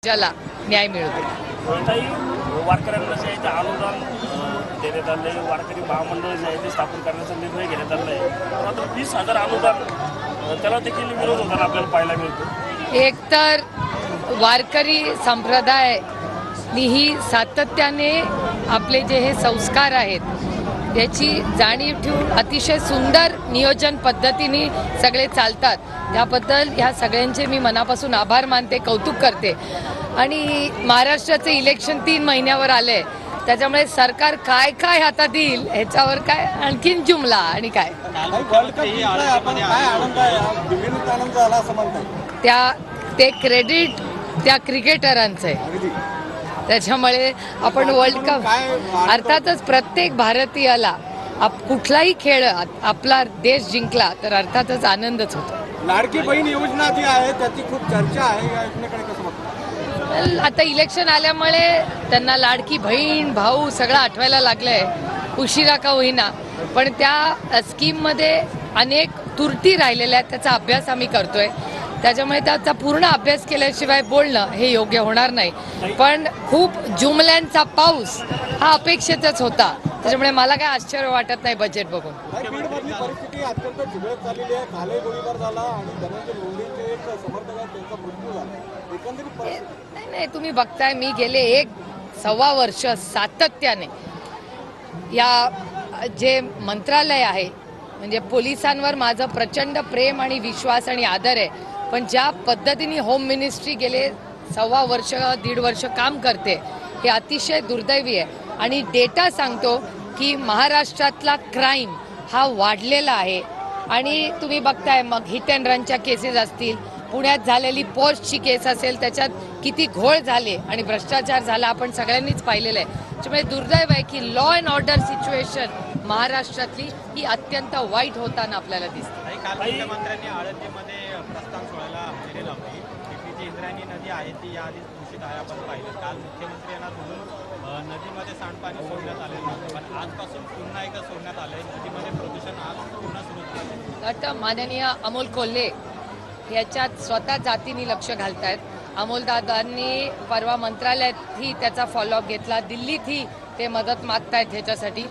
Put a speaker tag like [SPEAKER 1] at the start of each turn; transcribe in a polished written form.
[SPEAKER 1] ज्याला न्याय मिळतो।
[SPEAKER 2] वारकऱ्यांना जे आहे ते अनुदान देण्यात आलं आहे, वारकरी महामंडळ जे आहे ते स्थापन करण्याचा निर्णय घेण्यात आला आहे, मात्र 20,000 अनुदान त्याला देखील विरोध होताना आपल्याला पाहायला मिळतो।
[SPEAKER 1] एक तर वारकरी संप्रदाय ही सातत्याने आपले जे हे संस्कार आहेत त्याची जाणीव ठेवून अतिशय सुंदर नियोजन पद्धतीने सगळे चालतात, त्याबद्दल ह्या सगळ्यांचे मी मनापासून आभार मानते, कौतुक करते। आणि महाराष्ट्राचे इलेक्शन 3 महिन्यावर आले, त्याच्यामुळे सरकार काय काय हातात येईल ह्याच्यावर काय आणखीन जुमला आणि काय ते क्रेडिट त्या क्रिकेटरांचं आहे, त्याच्यामुळे आपण वर्ल्ड कप अर्थातच प्रत्येक भारतीयाला कुठलाही खेळ आपला देश जिंकला तर अर्थातच आनंदच होतो।
[SPEAKER 3] लाडकी बहीण योजना जी आहे त्याची खूप चर्चा आहे, या योजनेकडे कसं बघता?
[SPEAKER 1] आता इलेक्शन आल्यामुळे त्यांना लाडकी बहीण भाऊ सगळं आठवायला लागलंय, उशिरा का होईना, पण त्या स्कीममध्ये अनेक त्रुटी राहिलेल्या आहेत, त्याचा अभ्यास आम्ही करतोय, त्याच्यामुळे त्याचा पूर्ण अभ्यास केल्याशिवाय बोलणं हे योग्य होणार नाही। पण खूप जुमल्यांचा पाऊस हा अपेक्षितच होता, त्याच्यामुळे मला काय आश्चर्य वाटत नाही बजेट बघून।
[SPEAKER 3] बीडमधली परिस्थिती अत्यंत चिघळत चाललेली आहे, कालही गोळीबार झाला आणि धनंजय मुंडेंचे एक समर्थक आहेत त्यांचा मृत्यू झाला, एकंदरीत
[SPEAKER 1] नाही तुम्ही बघताय मी गेले 1-1.25 वर्ष सातत्याने या जे मंत्रालय आहे म्हणजे पोलिसांवर माझं प्रचंड प्रेम आणि विश्वास आणि आदर आहे, पण ज्या पद्धतीने होम मिनिस्ट्री गेले 1.25 वर्ष 1.5 वर्ष काम करते हे अतिशय दुर्दैवी आहे। आणि डेटा सांगतो की महाराष्ट्रातला क्राईम हा वाढलेला आहे आणि तुम्ही बघताय मग हिट अँड रनच्या केसेस असतील, पुण्यात झालेली पोस्टची केस असेल, त्याच्यात किती घोळ झाले आणि भ्रष्टाचार झाला आपण सगळ्यांनीच पाहिलेलं आहे। त्यामुळे दुर्दैव आहे की लॉ अँड ऑर्डर सिच्युएशन महाराष्ट्रातली ही अत्यंत वाईट होताना आपल्याला दिसते।
[SPEAKER 4] काल मुख्यमंत्र्यांनी आळंदीमध्ये प्रस्थान सोहळ्याला हजेरी लावली, जी इंद्रायणी नदी आहे ती याआधी दूषित आहे आपण पाहिलं, काल मुख्यमंत्री यांना म्हणून नदीमध्ये सांडपाणी सोडण्यात आलेलं नव्हतं, पण आजपासून पुन्हा एकदा सोडण्यात आलंय, नदीमध्ये प्रदूषण आज पुन्हा सुरू झालं।
[SPEAKER 1] आता माननीय अमोल कोल्हे याच्यात स्वतः जातीने लक्ष घालतायत, अमोलदादांनी परवा मंत्रालयातही त्याचा फॉलोअप घेतला, दिल्लीतही ते मदत मागतायत ह्याच्यासाठी।